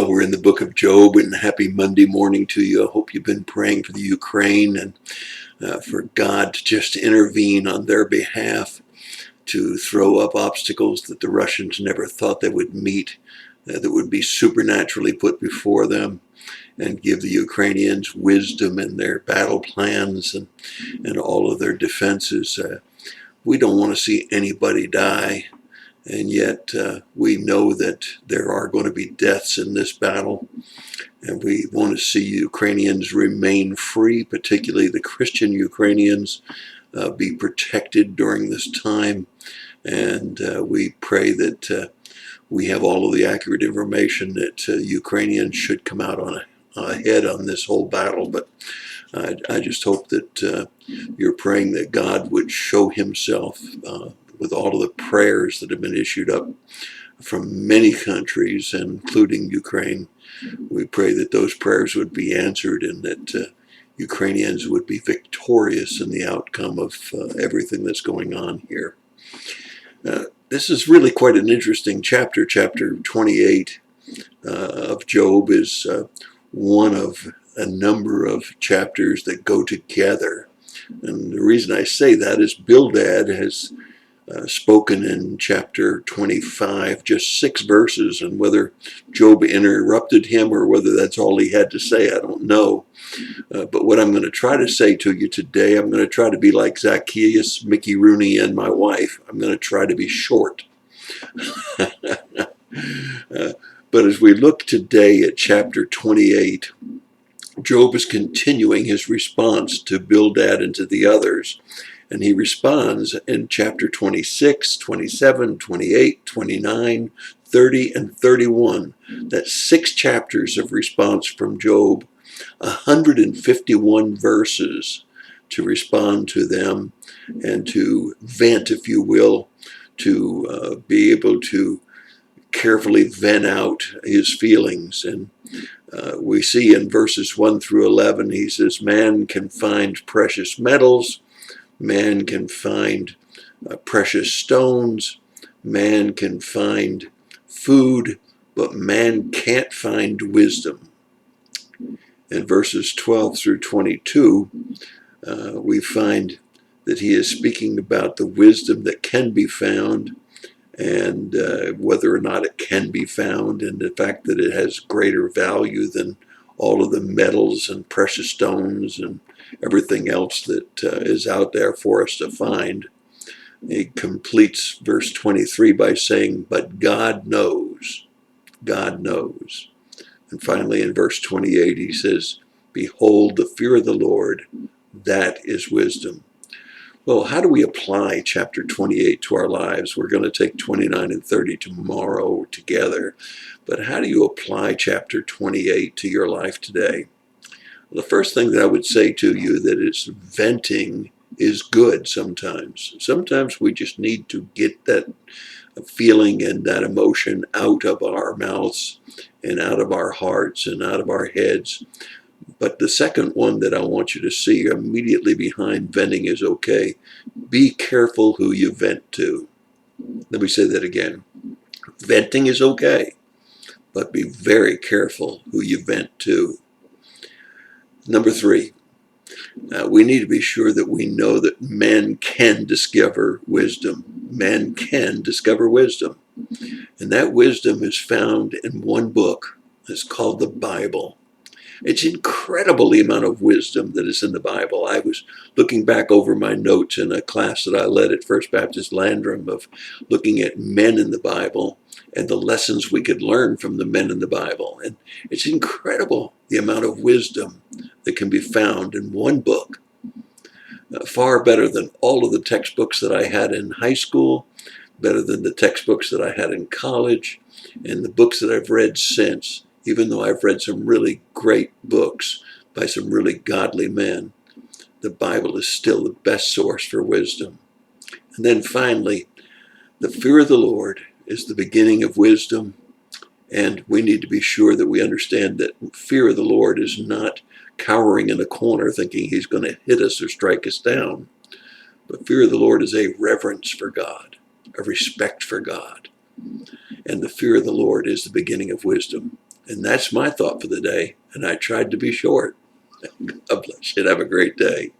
Well, we're in the book of Job, and happy Monday morning to you. I hope you've been praying for the Ukraine and for God to just intervene on their behalf, to throw up obstacles that the Russians never thought they would meet, that would be supernaturally put before them, and give the Ukrainians wisdom in their battle plans and all of their defenses. We don't want to see anybody die. And yet we know that there are going to be deaths in this battle. And we want to see Ukrainians remain free, particularly the Christian Ukrainians, be protected during this time. And we pray that we have all of the accurate information that Ukrainians should come out ahead on this whole battle. But I just hope that you're praying that God would show himself with all of the prayers that have been issued up from many countries, including Ukraine. We pray that those prayers would be answered and that Ukrainians would be victorious in the outcome of everything that's going on here. This is really quite an interesting chapter. Chapter 28 of Job is one of a number of chapters that go together. And the reason I say that is Bildad has spoken in chapter 25, just 6 verses, and whether Job interrupted him or whether that's all he had to say, I don't know. But what I'm going to try to say to you today, I'm going to try to be like Zacchaeus, Mickey Rooney, and my wife. I'm going to try to be short. But as we look today at chapter 28, Job is continuing his response to Bildad and to the others. And he responds in chapter 26, 27, 28, 29, 30, and 31. That's 6 chapters of response from Job, 151 verses to respond to them and to vent, if you will, to be able to carefully vent out his feelings. And we see in verses 1 through 11, he says, man can find precious metals, man can find precious stones, man can find food, but man can't find wisdom. In verses 12 through 22, we find that he is speaking about the wisdom that can be found and whether or not it can be found, and the fact that it has greater value than all of the metals and precious stones and everything else that is out there for us to find. He completes verse 23 by saying, but God knows. God knows. And finally in verse 28 he says, behold, the fear of the Lord, that is wisdom. Well, how do we apply chapter 28 to our lives? We're going to take 29 and 30 tomorrow together. But how do you apply chapter 28 to your life today? Well, the first thing that I would say to you that is venting is good sometimes. Sometimes we just need to get that feeling and that emotion out of our mouths and out of our hearts and out of our heads. But the second one that I want you to see immediately behind venting is okay. Be careful who you vent to. Let me say that again. Venting is okay, but be very careful who you vent to. Number 3, we need to be sure that we know that men can discover wisdom. Men can discover wisdom. And that wisdom is found in one book. It's called the Bible. It's incredible the amount of wisdom that is in the Bible. I was looking back over my notes in a class that I led at First Baptist Landrum of looking at men in the Bible and the lessons we could learn from the men in the Bible. And it's incredible the amount of wisdom that can be found in one book. Far better than all of the textbooks that I had in high school, better than the textbooks that I had in college, and the books that I've read since. Even though I've read some really great books by some really godly men, the Bible is still the best source for wisdom. And then finally, the fear of the Lord is the beginning of wisdom. And we need to be sure that we understand that fear of the Lord is not cowering in a corner thinking he's going to hit us or strike us down. But fear of the Lord is a reverence for God, a respect for God. And the fear of the Lord is the beginning of wisdom. And that's my thought for the day. And I tried to be short. God bless you. Have a great day.